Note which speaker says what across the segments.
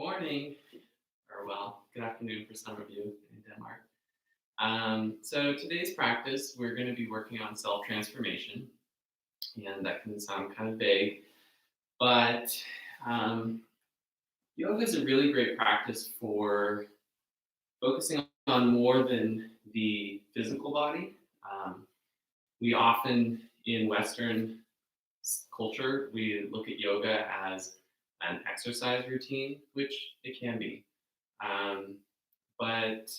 Speaker 1: Morning, or well, good afternoon for some of you in Denmark. So today's practice, we're going to be working on self-transformation, and that can sound kind of vague, but um, yoga is a really great practice for focusing on more than the physical body. Um, we often, in Western culture, we look at yoga as an exercise routine, which it can be. Um, but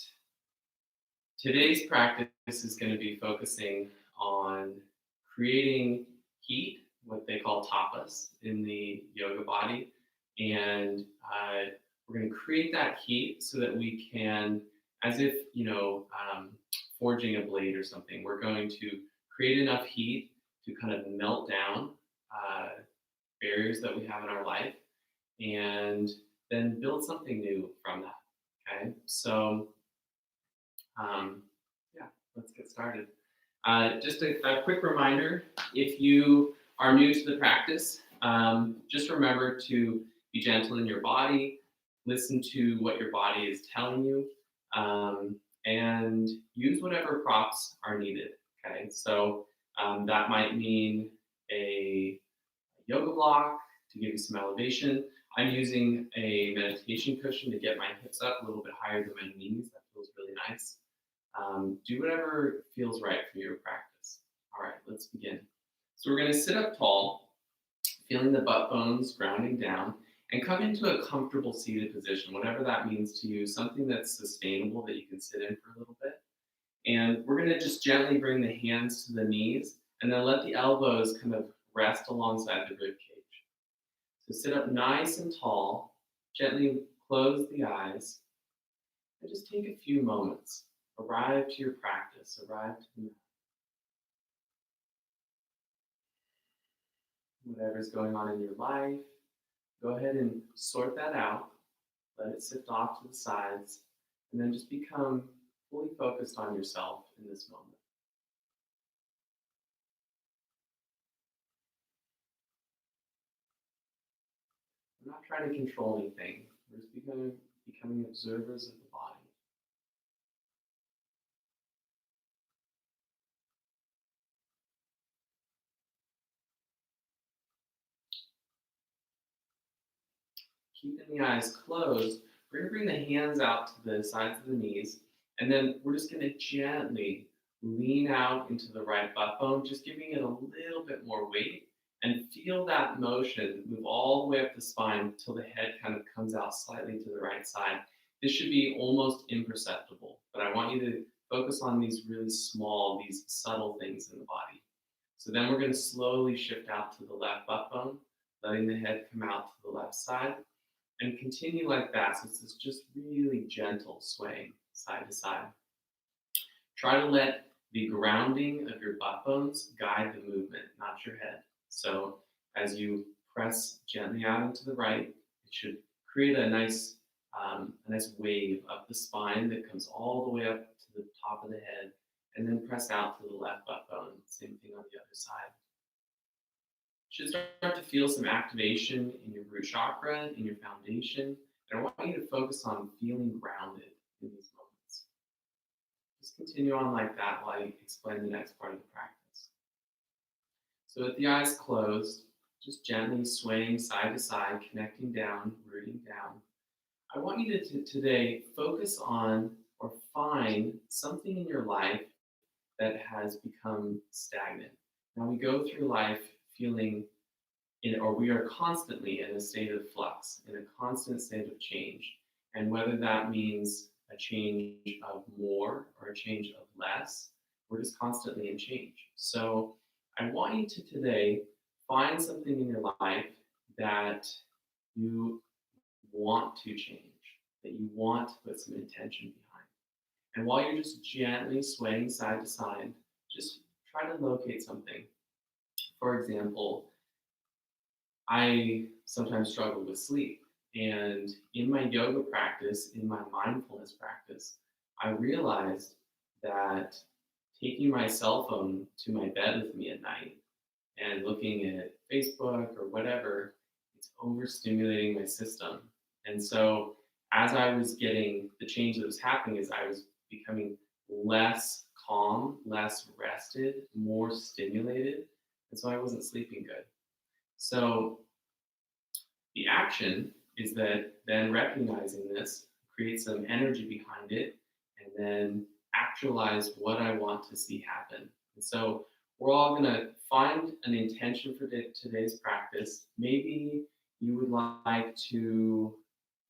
Speaker 1: today's practice is going to be focusing on creating heat, what they call tapas, in the yoga body. And we're going to create that heat so that we can, as if, forging a blade or something, we're going to create enough heat to kind of melt down uh, barriers that we have in our life and then build something new from that. Okay, so um, yeah, let's get started. Just a quick reminder, if you are new to the practice, just remember to be gentle in your body, listen to what your body is telling you, and use whatever props are needed. Okay, so that might mean a yoga block to give you some elevation. I'm using a meditation cushion to get my hips up a little bit higher than my knees. That feels really nice. Do whatever feels right for your practice. All right, let's begin. So we're going to sit up tall, feeling the butt bones grounding down, and come into a comfortable seated position, whatever that means to you, something that's sustainable that you can sit in for a little bit. And we're going to just gently bring the hands to the knees, and then let the elbows kind of rest alongside the rib cage. So sit up nice and tall, gently close the eyes, and just take a few moments. Arrive to your practice, arrive to whatever's going on in your life. Go ahead and sort that out. Let it sift off to the sides, and then just become fully focused on yourself in this moment. We're not trying to control anything. We're just becoming observers of the body. Keeping the eyes closed, we're going to bring the hands out to the sides of the knees, and then we're just going to gently lean out into the right butt bone, just giving it a little bit more weight, and feel that motion move all the way up the spine until the head kind of comes out slightly to the right side. This should be almost imperceptible, but I want you to focus on these really small, these subtle things in the body. So then we're going to slowly shift out to the left butt bone, letting the head come out to the left side, and continue like that. So it's just really gentle swaying side to side. Try to let the grounding of your butt bones guide the movement, not your head. So as you press gently out into the right, it should create a nice wave up the spine that comes all the way up to the top of the head, and then press out to the left butt bone. Same thing on the other side. Should start to feel some activation in your root chakra, in your foundation. And I want you to focus on feeling grounded in these moments. Just continue on like that while I explain the next part of the practice. So with the eyes closed, just gently swaying side to side, connecting down, rooting down. I want you to today focus on or find something in your life that has become stagnant. Now we go through life feeling or we are constantly in a state of flux, in a constant state of change. And whether that means a change of more or a change of less, we're just constantly in change. So I want you to today find something in your life that you want to change, that you want to put some intention behind. And while you're just gently swaying side to side, just try to locate something. For example, I sometimes struggle with sleep. And in my yoga practice, in my mindfulness practice, I realized that taking my cell phone to my bed with me at night and looking at Facebook or whatever, it's overstimulating my system. And so as I was getting the change that was happening is I was becoming less calm, less rested, more stimulated. And so I wasn't sleeping good. So the action is that then recognizing this, create some energy behind it, and then actualize what I want to see happen. And so we're all going to find an intention for today's practice. Maybe you would like to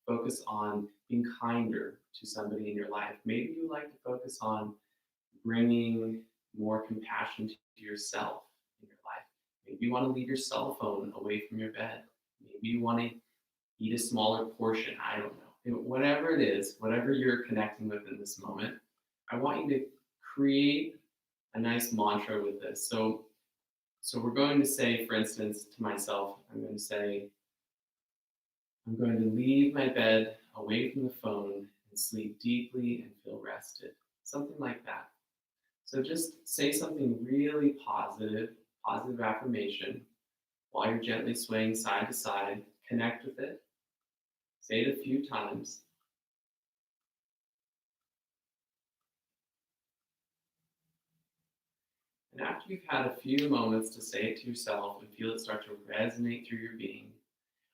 Speaker 1: focus on being kinder to somebody in your life. Maybe you like to focus on bringing more compassion to yourself in your life. Maybe you want to leave your cell phone away from your bed. Maybe you want to eat a smaller portion. I don't know. Whatever it is, whatever you're connecting with in this moment, I want you to create a nice mantra with this. So we're going to say, for instance, to myself, I'm going to say, I'm going to leave my bed away from the phone and sleep deeply and feel rested. Something like that. So just say something really positive, positive affirmation, while you're gently swaying side to side. Connect with it. Say it a few times. And after you've had a few moments to say it to yourself and feel it start to resonate through your being,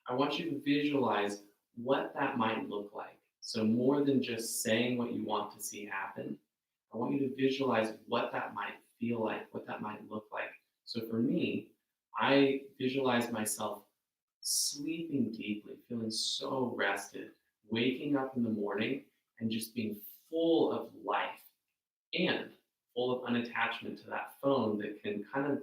Speaker 1: I want you to visualize what that might look like. So more than just saying what you want to see happen, I want you to visualize what that might feel like, what that might look like. So for me, I visualize myself sleeping deeply, feeling so rested, waking up in the morning and just being full of life and full of unattachment to that phone that can kind of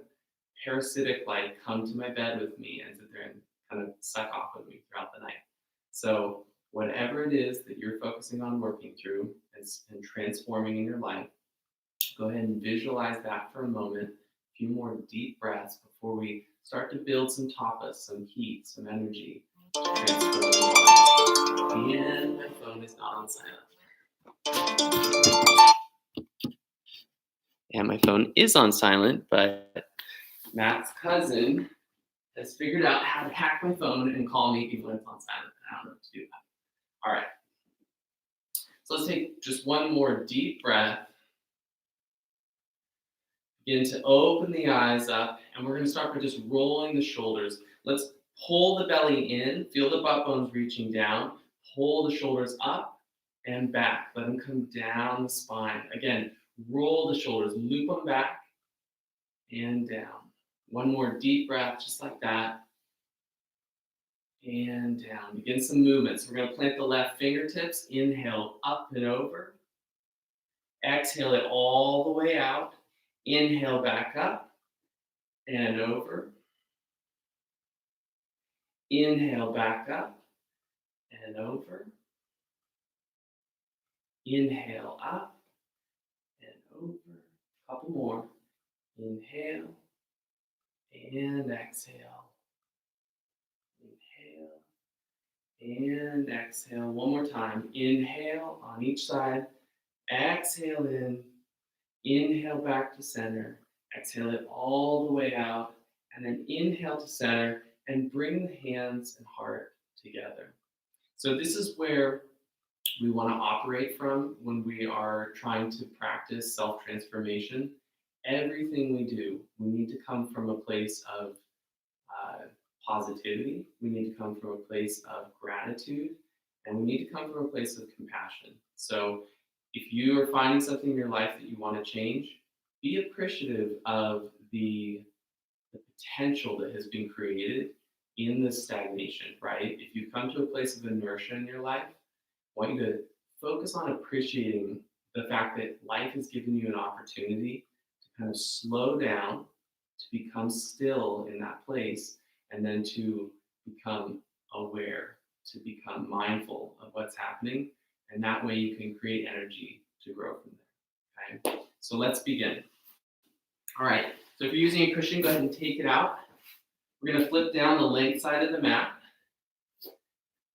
Speaker 1: parasitic like come to my bed with me and sit there and kind of suck off of me throughout the night. So whatever it is that you're focusing on working through and transforming in your life, go ahead and visualize that for a moment. A few more deep breaths before we start to build some tapas, some heat, some energy. Transform the body. And my phone is not on silent. And my phone is on silent, but Matt's cousin has figured out how to hack my phone and call me even when it's on silent. I don't know what to do about it. All right. So let's take just one more deep breath. Begin to open the eyes up, and we're going to start by just rolling the shoulders. Let's pull the belly in, feel the butt bones reaching down, pull the shoulders up and back. Let them come down the spine. Again, roll the shoulders, loop them back and down. One more deep breath, just like that. And down. Begin some movements. We're going to plant the left fingertips. Inhale up and over. Exhale it all the way out. Inhale back up and over. Inhale back up and over. Inhale up and over. A couple more. Inhale and exhale. Inhale and exhale. One more time. Inhale on each side. Exhale in. Inhale back to center. Exhale it all the way out. And then inhale to center and bring the hands and heart together. So this is where we want to operate from when we are trying to practice self-transformation. Everything we do, we need to come from a place of positivity. We need to come from a place of gratitude, and we need to come from a place of compassion. So if you are finding something in your life that you want to change, be appreciative of the potential that has been created in this stagnation, right? If you come to a place of inertia in your life, I want you to focus on appreciating the fact that life has given you an opportunity to kind of slow down, to become still in that place, and then to become aware, to become mindful of what's happening. And that way you can create energy to grow from there. Okay, so let's begin. All right, so if you're using a cushion, go ahead and take it out. We're going to flip down the length side of the mat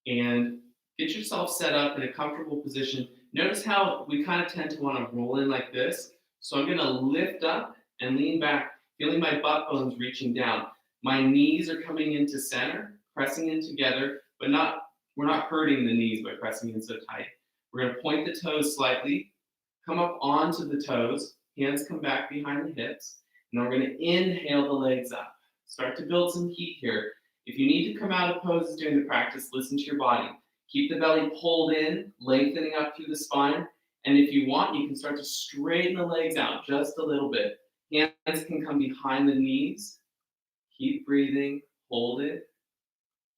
Speaker 1: and get yourself set up in a comfortable position. Notice how we kind of tend to want to roll in like this. So I'm going to lift up and lean back, feeling my butt bones reaching down. My knees are coming into center, pressing in together, but not We're not hurting the knees by pressing in so tight. We're going to point the toes slightly, come up onto the toes, hands come back behind the hips, and then we're going to inhale the legs up. Start to build some heat here. If you need to come out of poses during the practice, listen to your body. Keep the belly pulled in, lengthening up through the spine, and if you want, you can start to straighten the legs out just a little bit. Hands can come behind the knees. Keep breathing, hold it.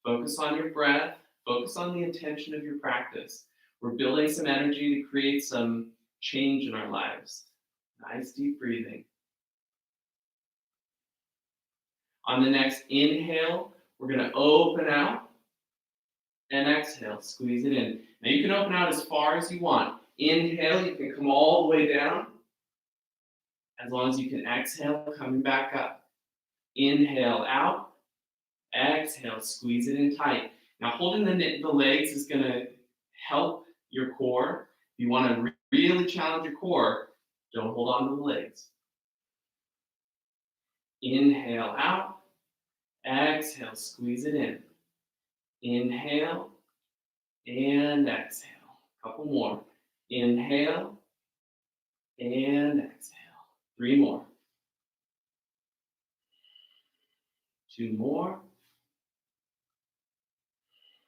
Speaker 1: Focus on your breath. Focus on the intention of your practice. We're building some energy to create some change in our lives. Nice deep breathing. On the next inhale, we're going to open out and exhale, squeeze it in. Now you can open out as far as you want. Inhale, you can come all the way down. As long as you can exhale, coming back up. Inhale out, exhale, squeeze it in tight. Now holding the legs is going to help your core. If you want to really challenge your core, don't hold on to the legs. Inhale out, exhale, squeeze it in. Inhale and exhale. A couple more. Inhale and exhale. 3 more. 2 more.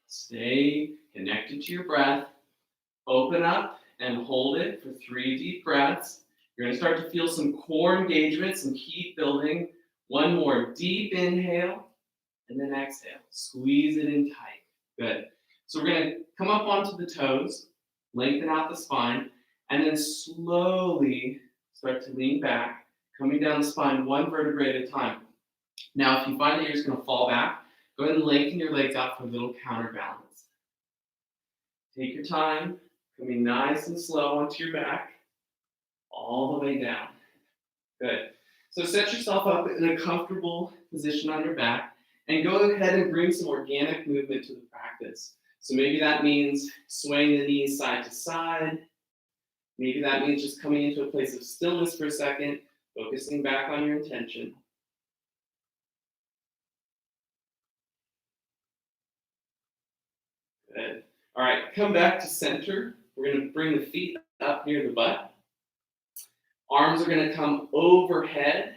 Speaker 1: Stay connected to your breath. Open up and hold it for 3 deep breaths. You're going to start to feel some core engagement, some heat building. 1 more deep inhale, and then exhale. Squeeze it in tight. Good. So we're going to come up onto the toes, lengthen out the spine, and then slowly start to lean back, coming down the spine 1 vertebrae at a time. Now, if you find that you're just going to fall back, go ahead and lengthen your legs out for a little counterbalance. Take your time, coming nice and slow onto your back, all the way down. Good. So set yourself up in a comfortable position on your back, and go ahead and bring some organic movement to the practice. So maybe that means swaying the knees side to side. Maybe that means just coming into a place of stillness for a second, focusing back on your intention. Good. All right, come back to center. We're going to bring the feet up near the butt. Arms are going to come overhead.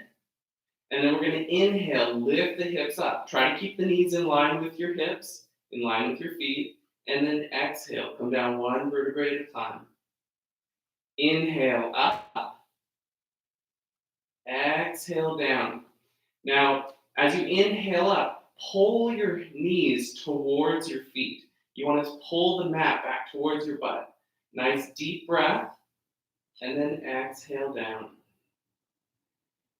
Speaker 1: And then we're going to inhale, lift the hips up. Try to keep the knees in line with your hips, in line with your feet. And then exhale, come down 1 vertebrae at a time. Inhale, up. Exhale, down. Now, as you inhale up, pull your knees towards your feet. You want to pull the mat back towards your butt. Nice deep breath, and then exhale down.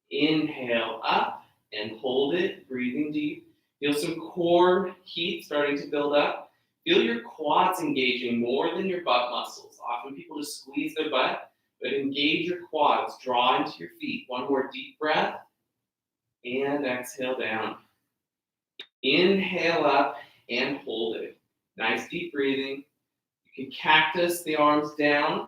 Speaker 1: Inhale up and hold it, breathing deep. Feel some core heat starting to build up. Feel your quads engaging more than your butt muscles. Often people just squeeze their butt, but engage your quads. Draw into your feet. 1 more deep breath, and exhale down. Inhale up and hold it. Nice deep breathing. You can cactus the arms down,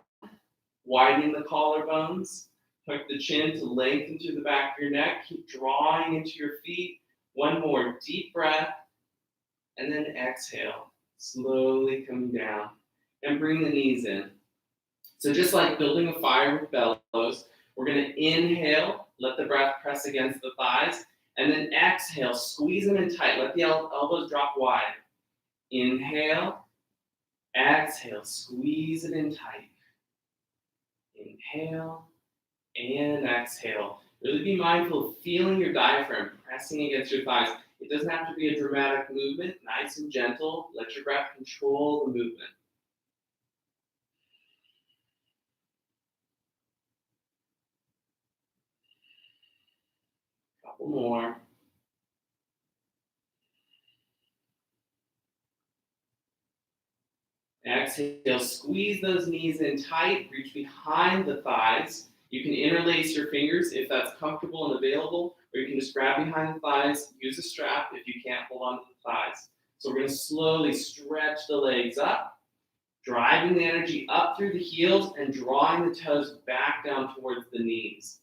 Speaker 1: widening the collarbones. Tuck the chin to lengthen through the back of your neck. Keep drawing into your feet. 1 more deep breath, and then exhale. Slowly coming down. And bring the knees in. So just like building a fire with bellows, we're going to inhale, let the breath press against the thighs, and then exhale, squeeze them in tight. Let the elbows drop wide. Inhale, exhale, squeeze it in tight. Inhale, and exhale. Really be mindful of feeling your diaphragm pressing against your thighs. It doesn't have to be a dramatic movement, nice and gentle. Let your breath control the movement. Couple more. Exhale, squeeze those knees in tight, reach behind the thighs. You can interlace your fingers if that's comfortable and available, or you can just grab behind the thighs, use a strap if you can't hold on to the thighs. So we're going to slowly stretch the legs up, driving the energy up through the heels and drawing the toes back down towards the knees.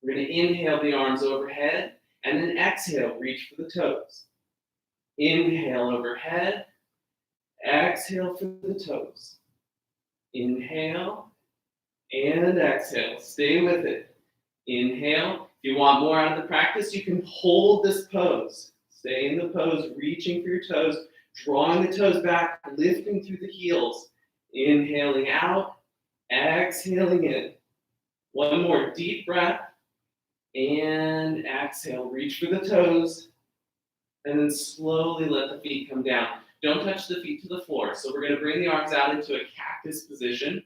Speaker 1: We're going to inhale the arms overhead, and then exhale, reach for the toes. Inhale overhead, Exhale through the toes. Inhale and exhale. Stay with it. Inhale. If you want more out of the practice, you can hold this pose. Stay in the pose, reaching for your toes, drawing the toes back, lifting through the heels. Inhaling out, exhaling in. One more deep breath. And exhale. Reach for the toes. And then slowly let the feet come down. Don't touch the feet to the floor. So we're going to bring the arms out into a cactus position,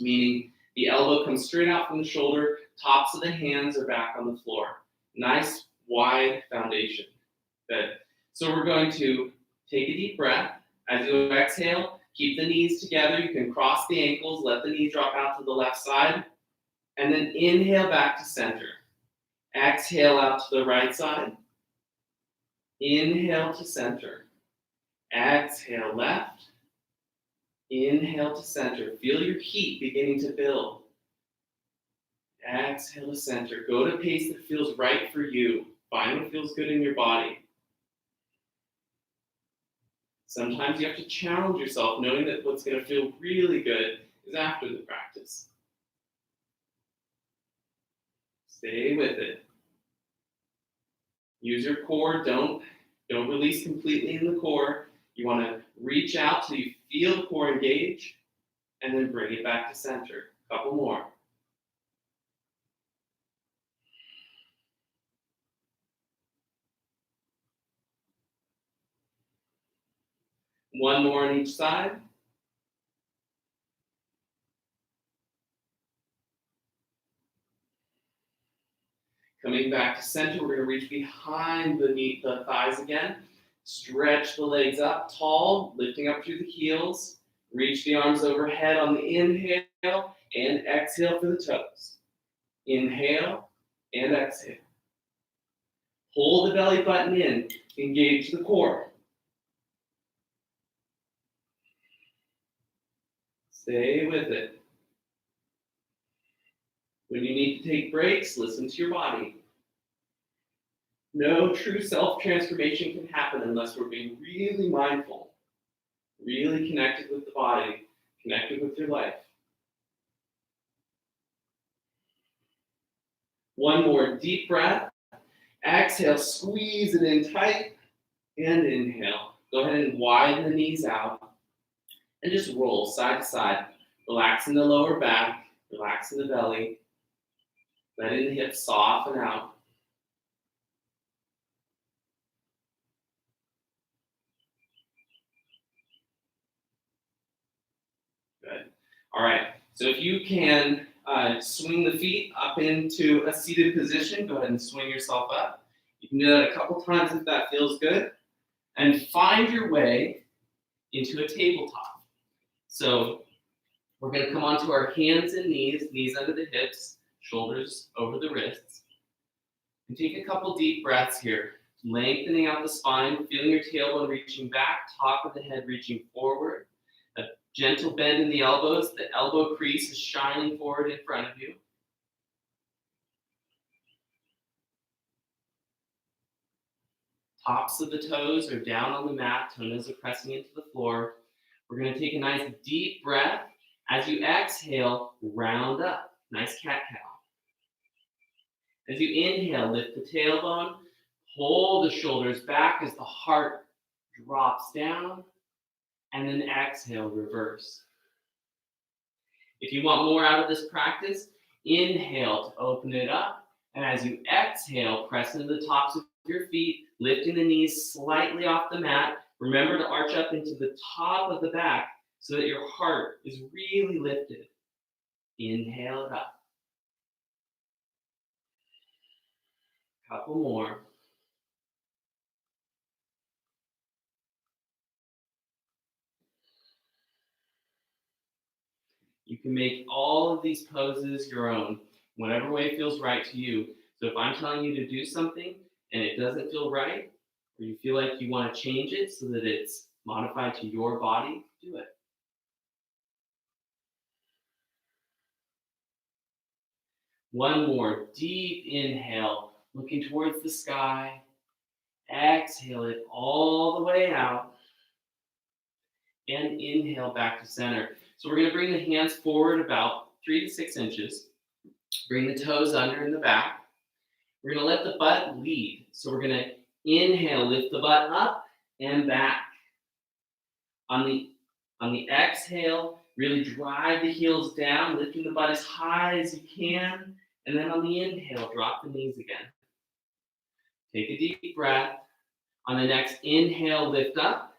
Speaker 1: meaning the elbow comes straight out from the shoulder, tops of the hands are back on the floor. Nice, wide foundation. Good. So we're going to take a deep breath. As you exhale, keep the knees together. You can cross the ankles, let the knee drop out to the left side, and then inhale back to center. Exhale out to the right side. Inhale to center. Exhale left. Inhale to center. Feel your heat beginning to build. Exhale to center. Go to a pace that feels right for you. Find what feels good in your body. Sometimes you have to challenge yourself, knowing that what's going to feel really good is after the practice. Stay with it. Use your core. Don't release completely in the core. You want to reach out till you feel the core engage, and then bring it back to center. A couple more. One more on each side. Coming back to center, we're going to reach behind the thighs again. Stretch the legs up tall, lifting up through the heels. Reach the arms overhead on the inhale and exhale for the toes. Inhale and exhale. Hold the belly button in. Engage the core. Stay with it. When you need to take breaks, listen to your body. No true self-transformation can happen unless we're being really mindful, really connected with the body, connected with your life. One more deep breath. Exhale, squeeze it in tight, and inhale. Go ahead and widen the knees out, and just roll side to side. Relaxing the lower back, relaxing the belly, letting the hips soften out. Good. All right, so if you can swing the feet up into a seated position, go ahead and swing yourself up. You can do that a couple times if that feels good. And find your way into a tabletop. So we're going to come onto our hands and knees under the hips, shoulders over the wrists. And take a couple deep breaths here, lengthening out the spine, feeling your tailbone reaching back, top of the head reaching forward. A gentle bend in the elbows, the elbow crease is shining forward in front of you. Tops of the toes are down on the mat, toenails are pressing into the floor. We're going to take a nice deep breath. As you exhale, round up. Nice cat-cow. As you inhale, lift the tailbone, pull the shoulders back as the heart drops down, and then exhale, reverse. If you want more out of this practice, inhale to open it up, and as you exhale, press into the tops of your feet, lifting the knees slightly off the mat. Remember to arch up into the top of the back so that your heart is really lifted. Inhale it up. Couple more. You can make all of these poses your own, whatever way feels right to you. So if I'm telling you to do something and it doesn't feel right, or you feel like you want to change it so that it's modified to your body, do it. One more deep inhale, looking towards the sky. Exhale it all the way out. And inhale back to center. So we're going to bring the hands forward about 3 to 6 inches. Bring the toes under in the back. We're going to let the butt lead. So we're going to inhale, lift the butt up and back. On the exhale, really drive the heels down, lifting the butt as high as you can. And then on the inhale, drop the knees again. Take a deep breath. On the next inhale, lift up.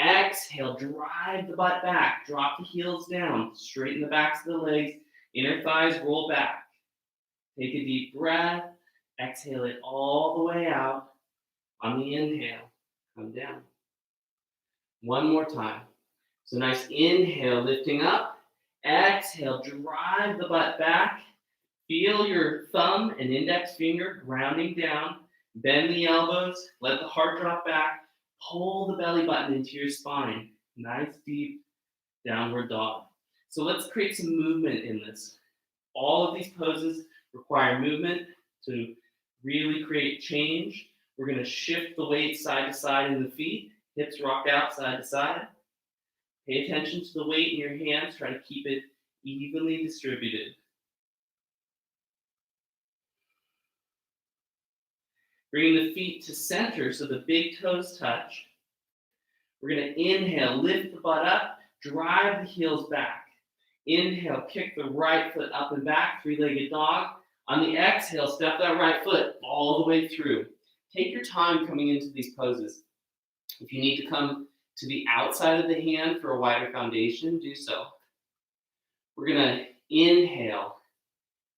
Speaker 1: Exhale, drive the butt back. Drop the heels down. Straighten the backs of the legs. Inner thighs roll back. Take a deep breath. Exhale it all the way out. On the inhale, come down. One more time. So nice inhale, lifting up. Exhale, drive the butt back. Feel your thumb and index finger grounding down. Bend the elbows. Let the heart drop back. Pull the belly button into your spine. Nice deep downward dog. So let's create some movement in this. All of these poses require movement to really create change. We're going to shift the weight side to side in the feet. Hips rock out side to side. Pay attention to the weight in your hands. Try to keep it evenly distributed. Bringing the feet to center so the big toes touch. We're going to inhale, lift the butt up, drive the heels back. Inhale, kick the right foot up and back, three-legged dog. On the exhale, step that right foot all the way through. Take your time coming into these poses. If you need to come to the outside of the hand for a wider foundation, do so. We're going to inhale,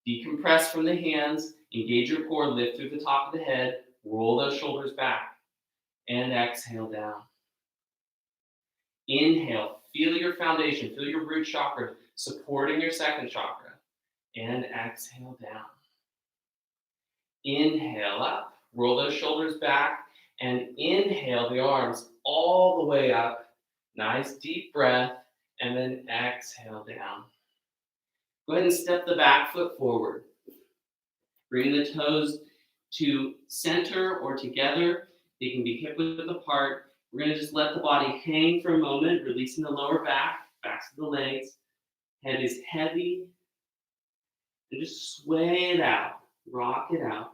Speaker 1: decompress from the hands, engage your core, lift through the top of the head, roll those shoulders back, and exhale down. Inhale, feel your foundation, feel your root chakra supporting your second chakra, and exhale down. Inhale up, roll those shoulders back, and inhale the arms all the way up. Nice deep breath, and then exhale down. Go ahead and step the back foot forward. Bring the toes to center or together. They can be hip width apart. We're going to just let the body hang for a moment, releasing the lower back, backs of the legs. Head is heavy. And just sway it out, rock it out.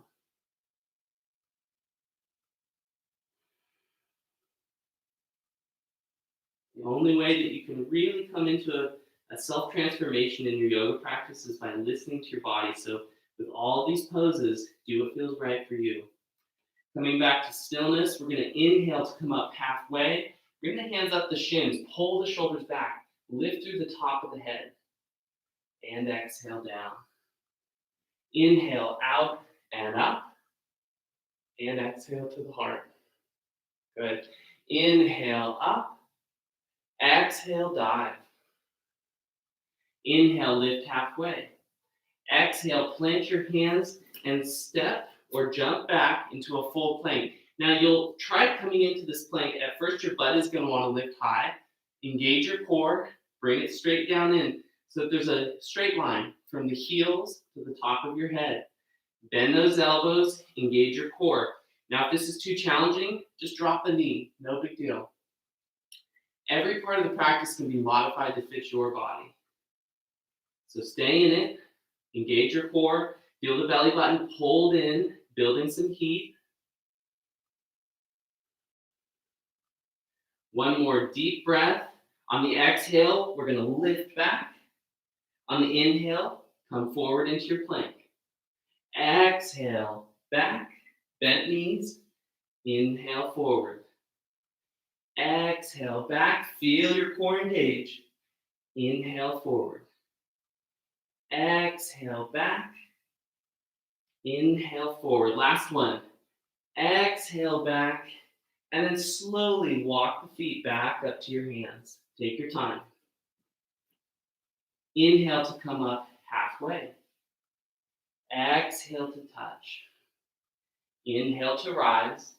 Speaker 1: The only way that you can really come into a self-transformation in your yoga practice is by listening to your body. So with all these poses, do what feels right for you. Coming back to stillness, we're going to inhale to come up halfway. Bring the hands up the shins, pull the shoulders back, lift through the top of the head, and exhale down. Inhale out and up, and exhale to the heart. Good. Inhale up, exhale dive. Inhale, lift halfway. Exhale, plant your hands and step or jump back into a full plank. Now you'll try coming into this plank. At first your butt is going to want to lift high. Engage your core, bring it straight down in so that there's a straight line from the heels to the top of your head. Bend those elbows, engage your core. Now if this is too challenging, just drop the knee, no big deal. Every part of the practice can be modified to fit your body. So stay in it, engage your core, feel the belly button pulled in, building some heat. One more deep breath. On the exhale, we're going to lift back. On the inhale, come forward into your plank. Exhale, back, bent knees. Inhale, forward. Exhale, back, feel your core engage. Inhale, forward. Exhale, back. Inhale, forward. Last one. Exhale, back. And then slowly walk the feet back up to your hands. Take your time. Inhale to come up halfway. Exhale to touch. Inhale to rise.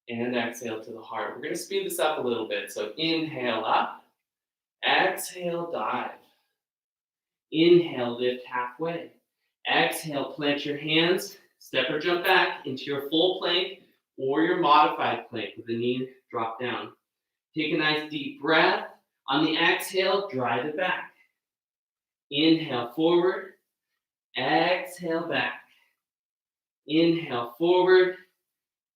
Speaker 1: And exhale to the heart. We're going to speed this up a little bit. So inhale up. Exhale, dive. Inhale, lift halfway. Exhale, plant your hands. Step or jump back into your full plank or your modified plank with the knee drop down. Take a nice deep breath. On the exhale, drive it back. Inhale forward, exhale back. Inhale forward,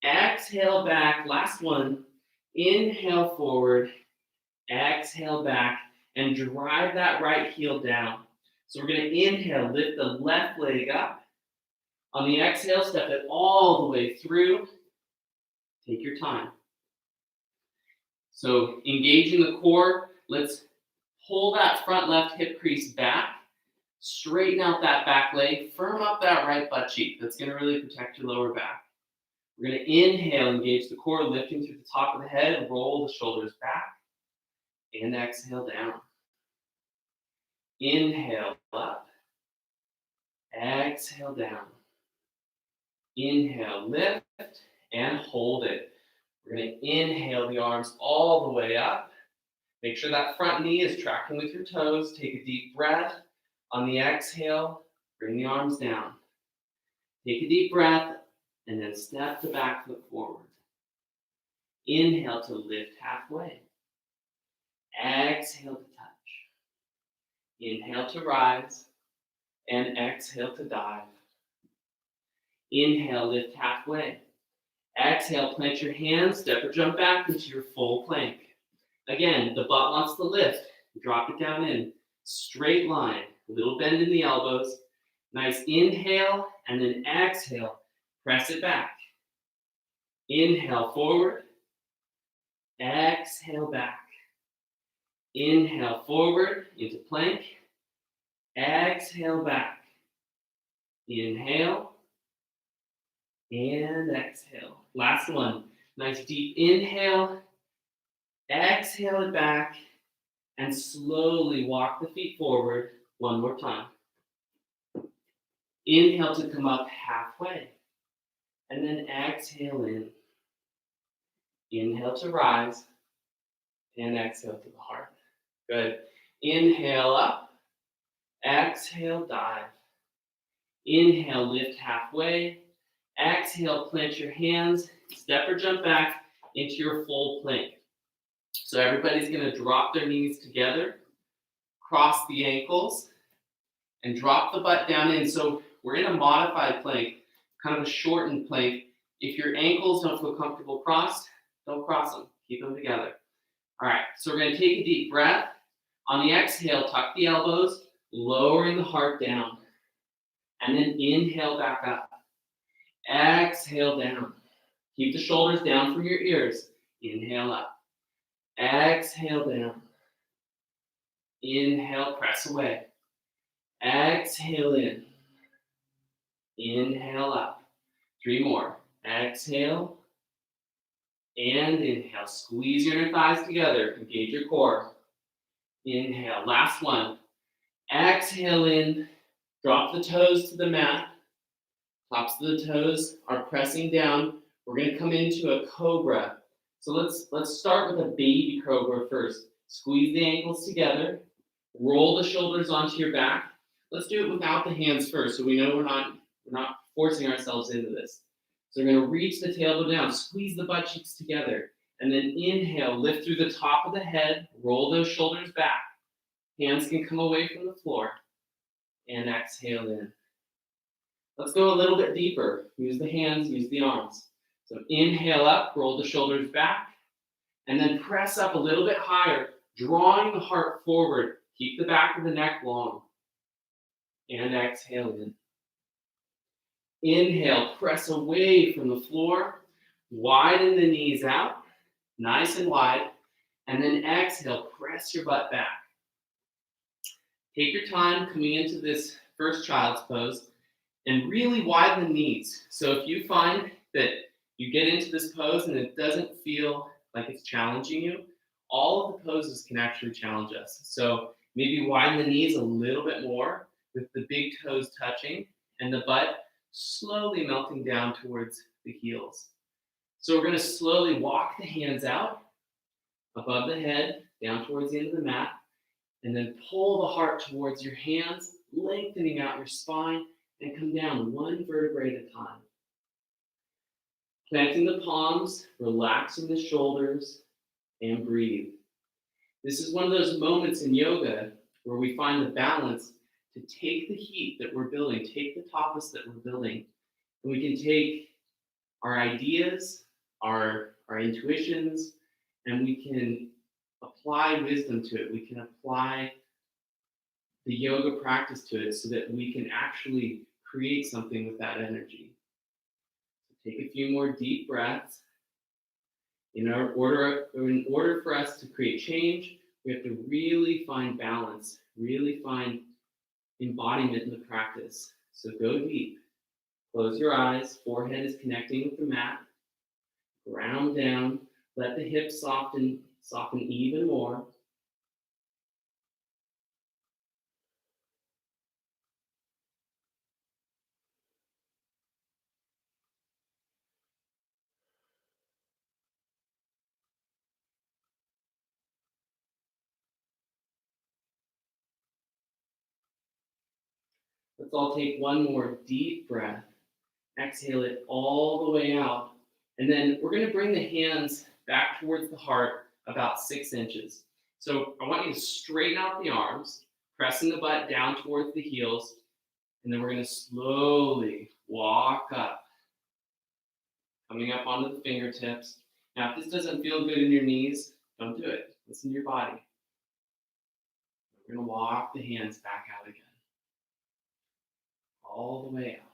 Speaker 1: exhale back. Last one. Inhale forward, exhale back, and drive that right heel down. So we're going to inhale, lift the left leg up. On the exhale, step it all the way through. Take your time. So engaging the core, let's pull that front left hip crease back. Straighten out that back leg. Firm up that right butt cheek. That's going to really protect your lower back. We're going to inhale, engage the core, lifting through the top of the head. Roll the shoulders back. And exhale down. Inhale up. Exhale down. Inhale, lift, and hold it. We're going to inhale the arms all the way up. Make sure that front knee is tracking with your toes. Take a deep breath. On the exhale, bring the arms down. Take a deep breath, and then step the back foot forward. Inhale to lift halfway. Exhale to touch. Inhale to rise, and exhale to dive. Inhale, lift halfway. Exhale, plant your hands, step or jump back into your full plank. Again, the butt wants to lift. Drop it down in. Straight line. A little bend in the elbows. Nice inhale, and then exhale. Press it back. Inhale forward. Exhale back. Inhale forward into plank. Exhale back. Inhale. And exhale. Last one. Nice deep inhale. Exhale it back. And slowly walk the feet forward one more time. Inhale to come up halfway. And then exhale in. Inhale to rise. And exhale to the heart. Good. Inhale up. Exhale, dive. Inhale, lift halfway. Exhale, plant your hands. Step or jump back into your full plank. So everybody's going to drop their knees together, cross the ankles, and drop the butt down in. So we're in a modified plank, kind of a shortened plank. If your ankles don't feel comfortable crossed, don't cross them. Keep them together. All right, so we're going to take a deep breath. On the exhale, tuck the elbows, lowering the heart down. And then inhale back up. Exhale down. Keep the shoulders down from your ears. Inhale up. Exhale down. Inhale, press away. Exhale in. Inhale up. 3 more. Exhale. And inhale. Squeeze your inner thighs together. Engage your core. Inhale. Last one. Exhale in. Drop the toes to the mat. Tops of the toes are pressing down. We're going to come into a cobra. So let's start with a baby cobra first. Squeeze the ankles together. Roll the shoulders onto your back. Let's do it without the hands first, so we know we're not forcing ourselves into this. So we're going to reach the tailbone down, squeeze the butt cheeks together, and then inhale, lift through the top of the head, roll those shoulders back. Hands can come away from the floor, and exhale in. Let's go a little bit deeper. Use the hands, use the arms. So inhale up, roll the shoulders back, and then press up a little bit higher, drawing the heart forward. Keep the back of the neck long. And exhale in. Inhale, press away from the floor. Widen the knees out, nice and wide. And then exhale, press your butt back. Take your time coming into this first child's pose and really widen the knees. So if you find that you get into this pose and it doesn't feel like it's challenging you, all of the poses can actually challenge us. So maybe widen the knees a little bit more with the big toes touching and the butt slowly melting down towards the heels. So we're going to slowly walk the hands out above the head, down towards the end of the mat, and then pull the heart towards your hands, lengthening out your spine, and come down one vertebrae at a time. Planting the palms, relaxing the shoulders, and breathe. This is one of those moments in yoga where we find the balance to take the heat that we're building, take the tapas that we're building, and we can take our ideas, our intuitions, and we can apply wisdom to it. We can apply the yoga practice to it so that we can actually create something with that energy. So take a few more deep breaths. In order for us to create change, we have to really find balance, really find embodiment in the practice. So go deep. Close your eyes. Forehead is connecting with the mat. Ground down. Let the hips soften even more. Let's all take one more deep breath. Exhale it all the way out. And then we're going to bring the hands back towards the heart about 6 inches. So I want you to straighten out the arms, pressing the butt down towards the heels. And then we're going to slowly walk up, coming up onto the fingertips. Now, if this doesn't feel good in your knees, don't do it. Listen to your body. We're going to walk the hands back out again, all the way out.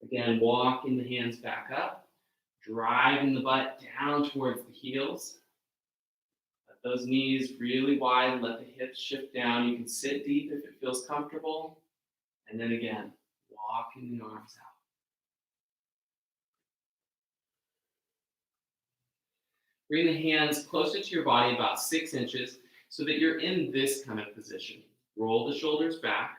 Speaker 1: Again, walking the hands back up, driving the butt down towards the heels. Let those knees really wide, let the hips shift down. You can sit deep if it feels comfortable. And then again, walking the arms out. Bring the hands closer to your body, about 6 inches, so that you're in this kind of position. Roll the shoulders back,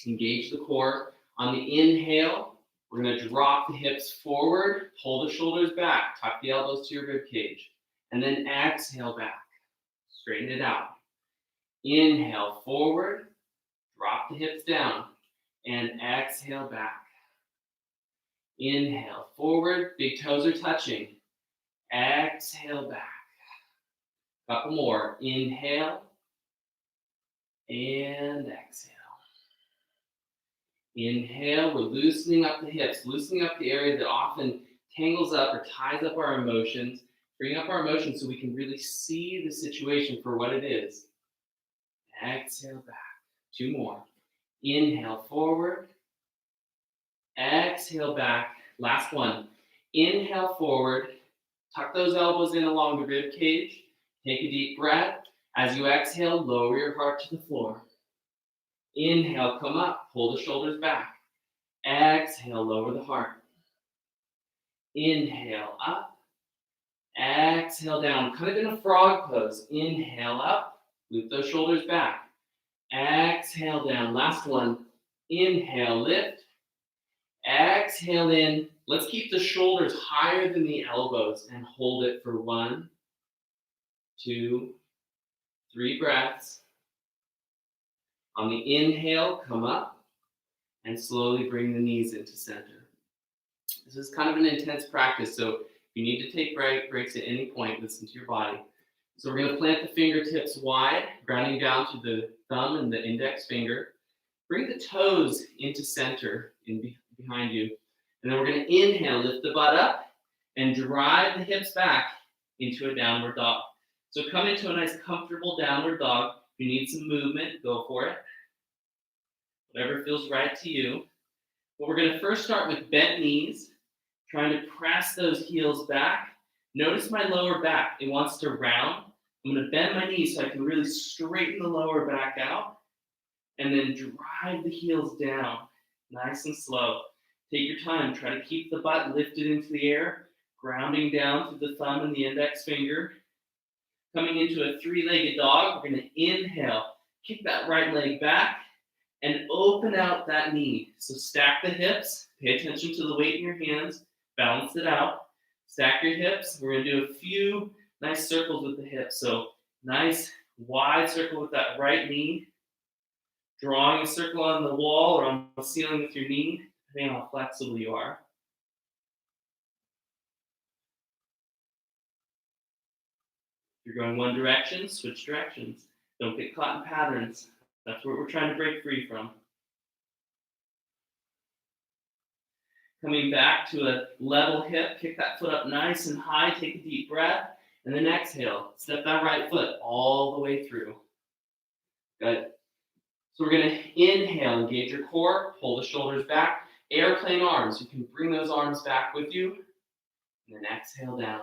Speaker 1: engage the core. On the inhale, we're going to drop the hips forward, pull the shoulders back, tuck the elbows to your rib cage, and then exhale back. Straighten it out. Inhale forward, drop the hips down, and exhale back. Inhale forward, big toes are touching. Exhale back. Couple more. Inhale and exhale. Inhale, we're loosening up the hips, loosening up the area that often tangles up or ties up our emotions, bring up our emotions so we can really see the situation for what it is. Exhale back. 2 more. Inhale forward. Exhale back. Last one. Inhale forward. Tuck those elbows in along the rib cage. Take a deep breath. As you exhale, lower your heart to the floor. Inhale, come up. Pull the shoulders back. Exhale, lower the heart. Inhale, up. Exhale, down. Kind of in a frog pose. Inhale, up. Loop those shoulders back. Exhale, down. Last one. Inhale, lift. Exhale in. Let's keep the shoulders higher than the elbows and hold it for 1, 2, 3 breaths. On the inhale, come up and slowly bring the knees into center. This is kind of an intense practice, so if you need to take breaks at any point, listen to your body. So we're going to plant the fingertips wide, grounding down to the thumb and the index finger. Bring the toes into center behind you. And then we're going to inhale, lift the butt up, and drive the hips back into a downward dog. So come into a nice comfortable downward dog. If you need some movement, go for it. Whatever feels right to you. But we're going to first start with bent knees, trying to press those heels back. Notice my lower back. It wants to round. I'm going to bend my knees so I can really straighten the lower back out, and then drive the heels down, nice and slow. Take your time. Try to keep the butt lifted into the air, grounding down through the thumb and the index finger. Coming into a 3-legged dog, we're going to inhale, kick that right leg back, and open out that knee. So stack the hips, pay attention to the weight in your hands, balance it out. Stack your hips. We're going to do a few nice circles with the hips. So nice wide circle with that right knee. Drawing a circle on the wall or on the ceiling with your knee, depending on how flexible you are. If you're going one direction, switch directions. Don't get caught in patterns. That's what we're trying to break free from. Coming back to a level hip, kick that foot up nice and high, take a deep breath, and then exhale. Step that right foot all the way through. Good. So we're going to inhale, engage your core, pull the shoulders back, airplane arms. You can bring those arms back with you, and then exhale down.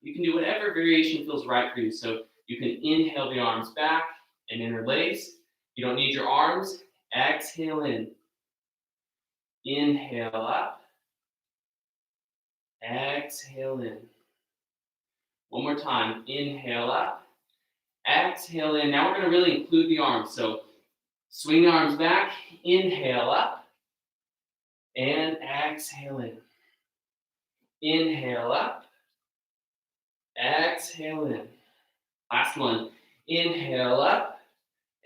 Speaker 1: You can do whatever variation feels right for you. So you can inhale the arms back and interlace. You don't need your arms. Exhale in. Inhale up. Exhale in. One more time. Inhale up. Exhale in. Now we're going to really include the arms. So swing the arms back. Inhale up. And exhale in. Inhale up. Exhale in. Last one. Inhale up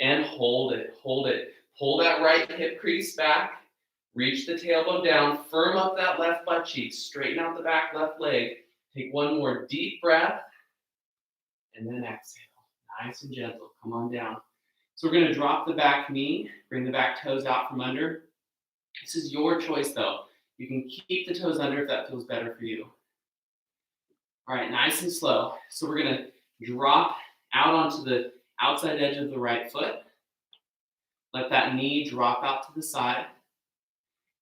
Speaker 1: and hold it. Hold it. Pull that right hip crease back. Reach the tailbone down. Firm up that left butt cheek. Straighten out the back left leg. Take one more deep breath. And then exhale. Nice and gentle. Come on down. So we're going to drop the back knee. Bring the back toes out from under. This is your choice, though. You can keep the toes under if that feels better for you. All right, nice and slow. So we're going to drop out onto the outside edge of the right foot. Let that knee drop out to the side.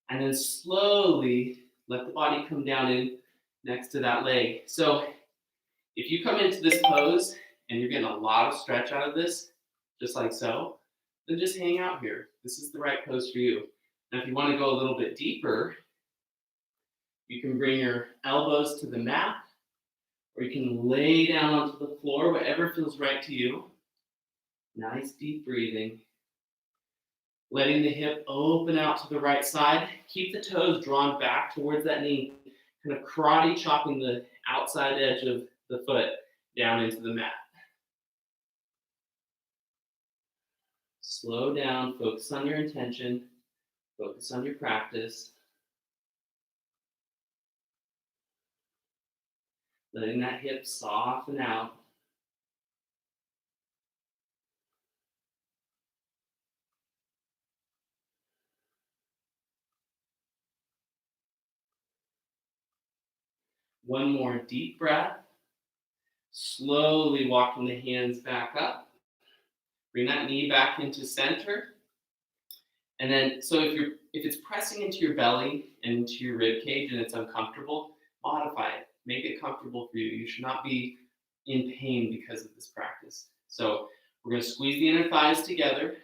Speaker 1: And then slowly let the body come down in next to that leg. So if you come into this pose and you're getting a lot of stretch out of this, just like so, then just hang out here. This is the right pose for you. Now, if you want to go a little bit deeper, you can bring your elbows to the mat, or you can lay down onto the floor, whatever feels right to you. Nice deep breathing. Letting the hip open out to the right side. Keep the toes drawn back towards that knee. Kind of karate chopping the outside edge of the foot down into the mat. Slow down. Focus on your intention. Focus on your practice. Letting that hip soften out. One more deep breath. Slowly walking the hands back up. Bring that knee back into center. And then, so if it's pressing into your belly and into your rib cage and it's uncomfortable, modify it. Make it comfortable for you. You should not be in pain because of this practice. So we're going to squeeze the inner thighs together.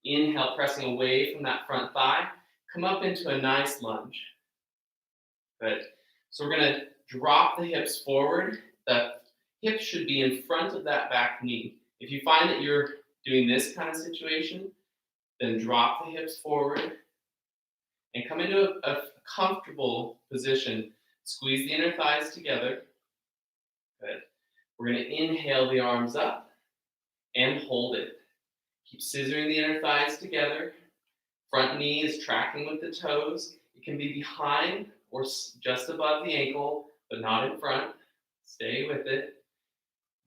Speaker 1: Inhale, pressing away from that front thigh. Come up into a nice lunge. Good. So we're going to drop the hips forward. The hips should be in front of that back knee. If you find that you're doing this kind of situation, then drop the hips forward and come into a comfortable position. Squeeze the inner thighs together. Good. We're going to inhale the arms up and hold it. Keep scissoring the inner thighs together. Front knee is tracking with the toes. It can be behind or just above the ankle, but not in front. Stay with it.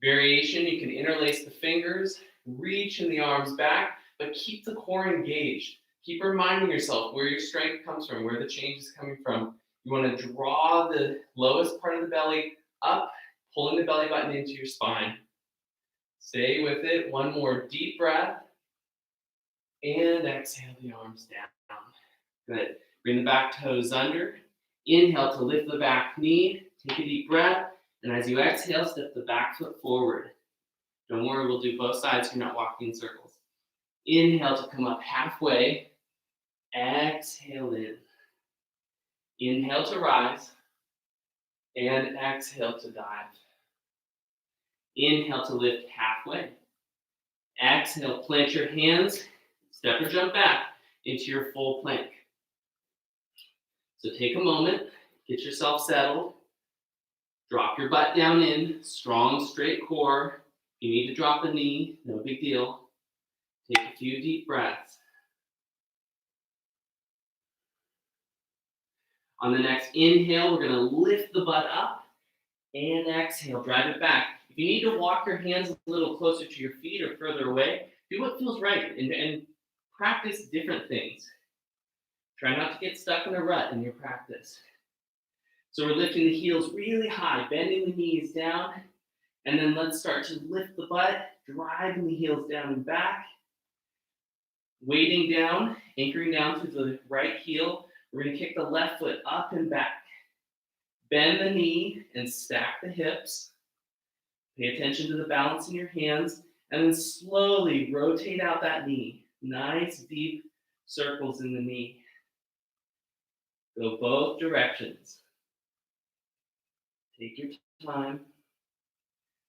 Speaker 1: Variation, you can interlace the fingers, reach in the arms back, but keep the core engaged. Keep reminding yourself where your strength comes from, where the change is coming from. You want to draw the lowest part of the belly up, pulling the belly button into your spine. Stay with it. One more deep breath. And exhale the arms down. Good. Bring the back toes under. Inhale to lift the back knee. Take a deep breath. And as you exhale, step the back foot forward. Don't worry, we'll do both sides. You're not walking in circles. Inhale to come up halfway. Exhale in. Inhale to rise. And exhale to dive. Inhale to lift halfway. Exhale, plant your hands. Step or jump back into your full plank. So take a moment, get yourself settled. Drop your butt down in, strong, straight core. If you need to drop a knee, no big deal. Take a few deep breaths. On the next inhale, we're going to lift the butt up And exhale, drive it back. If you need to walk your hands a little closer to your feet or further away, do what feels right and practice different things. Try not to get stuck in a rut in your practice. So we're lifting the heels really high, bending the knees down, and then let's start to lift the butt, driving the heels down and back, weighting down, anchoring down to the right heel. We're going to kick the left foot up and back. Bend the knee and stack the hips. Pay attention to the balance in your hands, and then slowly rotate out that knee. Nice deep circles in the knee. Go both directions. Take your time.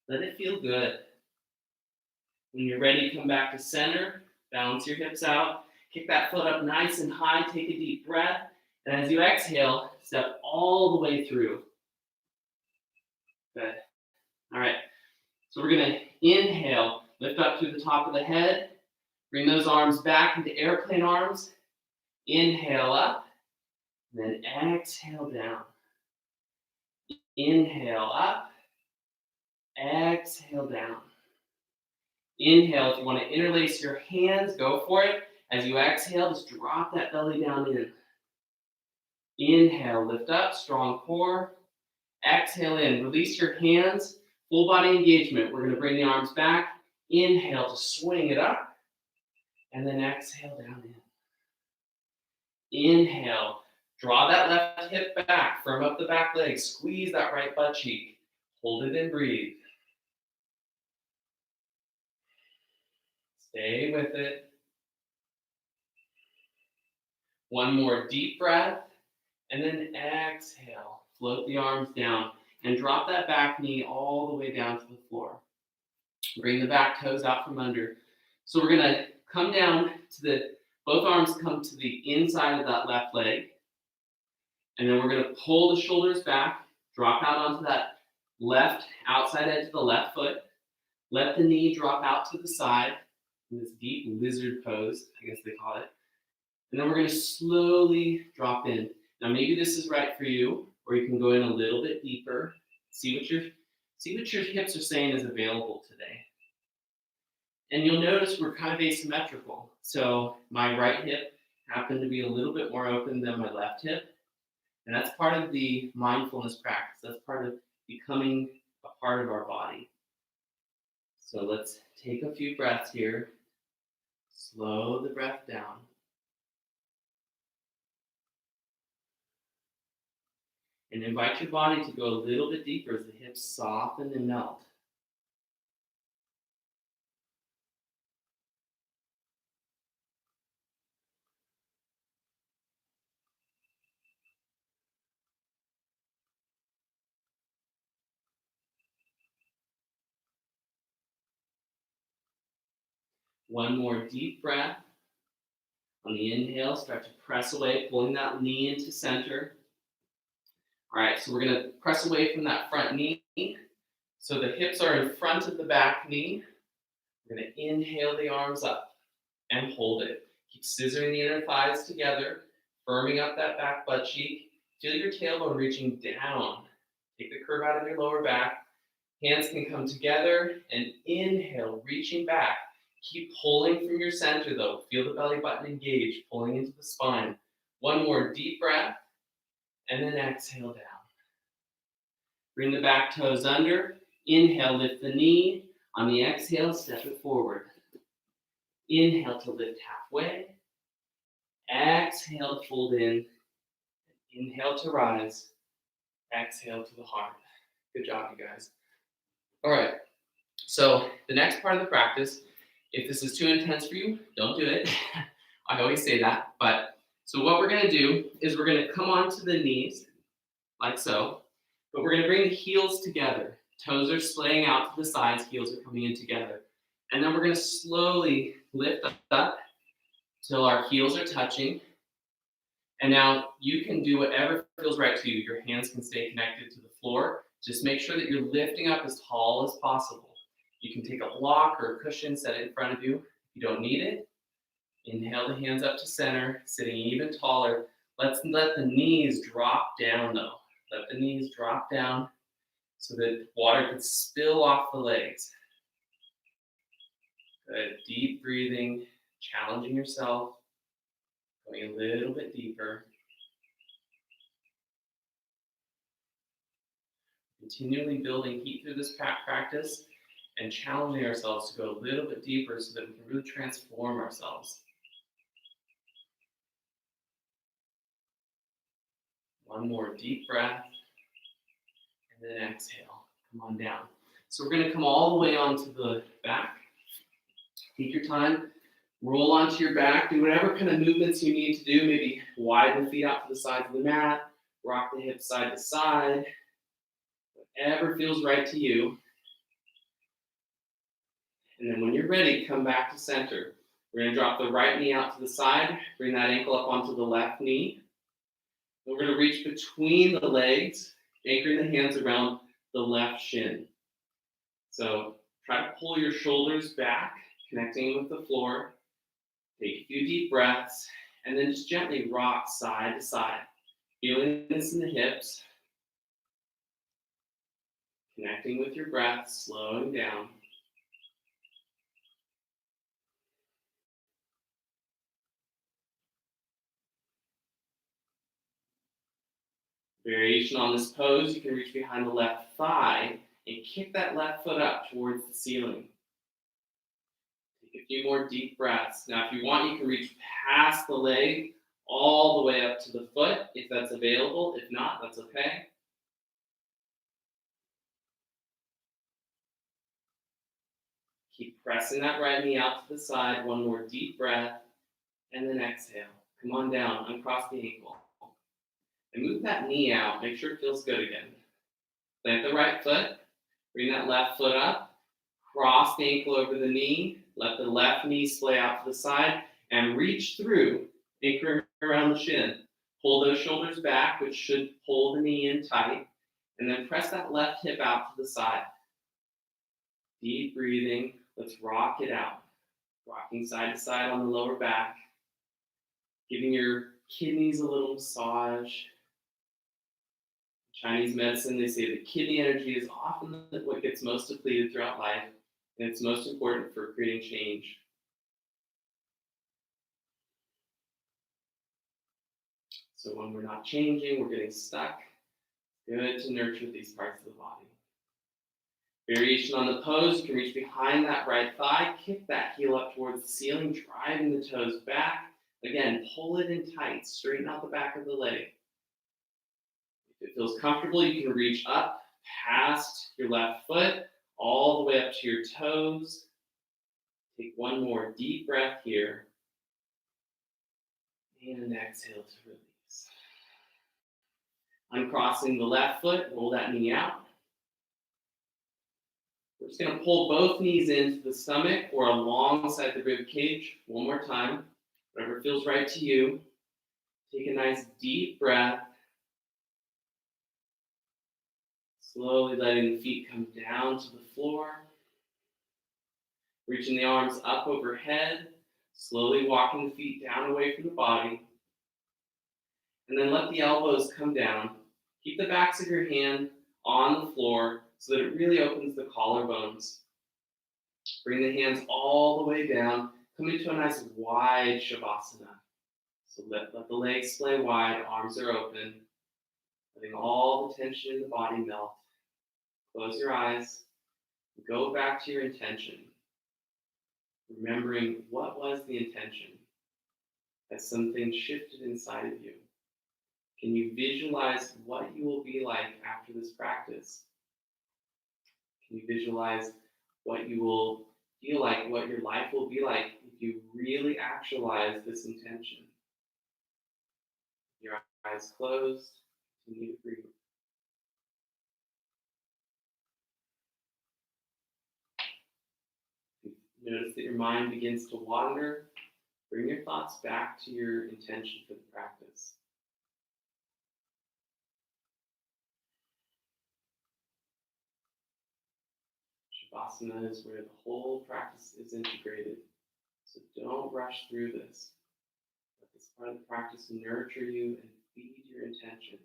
Speaker 1: Let it feel good. When you're ready, come back to center. Balance your hips out. Kick that foot up nice and high. Take a deep breath. And as you exhale, step all the way through. Good. All right. So we're going to inhale, lift up through the top of the head. Bring those arms back into airplane arms. Inhale up. And then exhale down. Inhale up. Exhale down. Inhale, if you want to interlace your hands, go for it. As you exhale, just drop that belly down in. Inhale, lift up, strong core. Exhale in, release your hands, full body engagement. We're going to bring the arms back. Inhale to swing it up, and then exhale down in. Inhale, draw that left hip back, firm up the back leg, squeeze that right butt cheek. Hold it and breathe. Stay with it. One more deep breath, and then exhale. Float the arms down and drop that back knee all the way down to the floor. Bring the back toes out from under. So we're going to come down to both arms come to the inside of that left leg. And then we're going to pull the shoulders back, drop out onto that left outside edge of the left foot. Let the knee drop out to the side in this deep lizard pose, I guess they call it. And then we're going to slowly drop in. Now maybe this is right for you, or you can go in a little bit deeper. See what your hips are saying is available today. And you'll notice we're kind of asymmetrical. So my right hip happened to be a little bit more open than my left hip. And that's part of the mindfulness practice. That's part of becoming a part of our body. So let's take a few breaths here. Slow the breath down. And invite your body to go a little bit deeper as the hips soften and melt. One more deep breath. On the inhale, start to press away, pulling that knee into center. All right, so we're going to press away from that front knee. So the hips are in front of the back knee. We're going to inhale the arms up and hold it. Keep scissoring the inner thighs together, firming up that back butt cheek. Feel your tailbone reaching down. Take the curve out of your lower back. Hands can come together and inhale, reaching back. Keep pulling from your center though. Feel the belly button engage, pulling into the spine. One more deep breath, and then exhale down. Bring the back toes under. Inhale, lift the knee. On the exhale, step it forward. Inhale to lift halfway. Exhale to fold in. Inhale to rise. Exhale to the heart. Good job, you guys. All right. So the next part of the practice, if this is too intense for you, don't do it. I always say that. But so what we're going to do is we're going to come onto the knees, like so. But we're going to bring the heels together. Toes are splaying out to the sides. Heels are coming in together. And then we're going to slowly lift up till our heels are touching. And now you can do whatever feels right to you. Your hands can stay connected to the floor. Just make sure that you're lifting up as tall as possible. You can take a block or a cushion, set it in front of you. If you don't need it, inhale the hands up to center, sitting even taller. Let's let the knees drop down though. Let the knees drop down. so that water could spill off the legs. Good. Deep breathing, challenging yourself, going a little bit deeper. Continually building heat through this practice and challenging ourselves to go a little bit deeper so that we can really transform ourselves. One more deep breath, and then exhale. Come on down. So we're going to come all the way onto the back. Take your time. Roll onto your back. Do whatever kind of movements you need to do. Maybe widen the feet out to the sides of the mat. Rock the hips side to side. Whatever feels right to you. And then when you're ready, come back to center. We're going to drop the right knee out to the side. Bring that ankle up onto the left knee. We're going to reach between the legs, anchoring the hands around the left shin. So try to pull your shoulders back, connecting with the floor. Take a few deep breaths, and then just gently rock side to side. Feeling this in the hips. Connecting with your breath, slowing down. Variation on this pose, you can reach behind the left thigh and kick that left foot up towards the ceiling. Take a few more deep breaths. Now, if you want, you can reach past the leg all the way up to the foot, if that's available. If not, that's okay. Keep pressing that right knee out to the side. One more deep breath, and then exhale. Come on down, uncross the ankle. And move that knee out. Make sure it feels good again. Plant the right foot. Bring that left foot up. Cross the ankle over the knee. Let the left knee splay out to the side. And reach through, anchoring around the shin. Pull those shoulders back, which should pull the knee in tight. And then press that left hip out to the side. Deep breathing. Let's rock it out. Rocking side to side on the lower back. Giving your kidneys a little massage. Chinese medicine, they say that kidney energy is often what gets most depleted throughout life, and it's most important for creating change. So when we're not changing, we're getting stuck, good to nurture these parts of the body. Variation on the pose, you can reach behind that right thigh, kick that heel up towards the ceiling, driving the toes back. Again, pull it in tight, straighten out the back of the leg. If it feels comfortable, you can reach up past your left foot, all the way up to your toes. Take one more deep breath here. And exhale to release. Uncrossing the left foot, roll that knee out. We're just going to pull both knees into the stomach or alongside the rib cage. One more time. Whatever feels right to you. Take a nice deep breath. Slowly letting the feet come down to the floor. Reaching the arms up overhead. Slowly walking the feet down away from the body. And then let the elbows come down. Keep the backs of your hand on the floor so that it really opens the collarbones. Bring the hands all the way down. Come into a nice wide Shavasana. So let the legs splay wide, arms are open. Letting all the tension in the body melt. Close your eyes. Go back to your intention. Remembering what was the intention as something shifted inside of you. Can you visualize what you will be like after this practice? Can you visualize what you will feel like, what your life will be like if you really actualize this intention? Your eyes closed, continue to breathe. Notice that your mind begins to wander. Bring your thoughts back to your intention for the practice. Shavasana is where the whole practice is integrated. So don't rush through this. Let this part of the practice nurture you and feed your intention.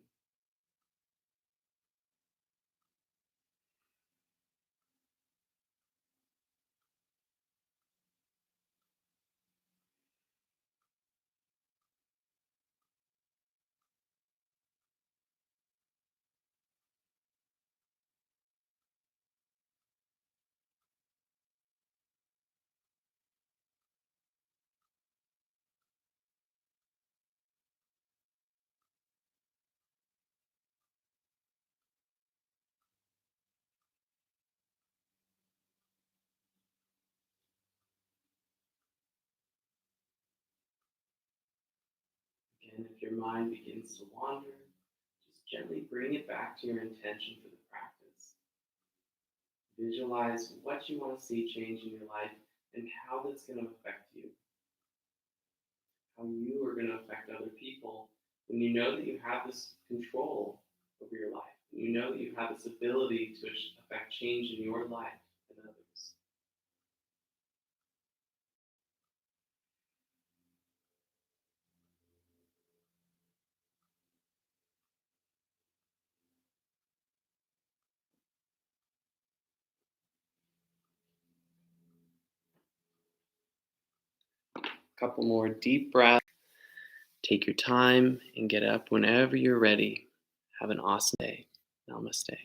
Speaker 1: And if your mind begins to wander, just gently bring it back to your intention for the practice. Visualize what you want to see change in your life and how that's going to affect you. How you are going to affect other people when you know that you have this control over your life. You know that you have this ability to affect change in your life and others. A couple more deep breaths. Take your time and get up whenever you're ready. Have an awesome day. Namaste.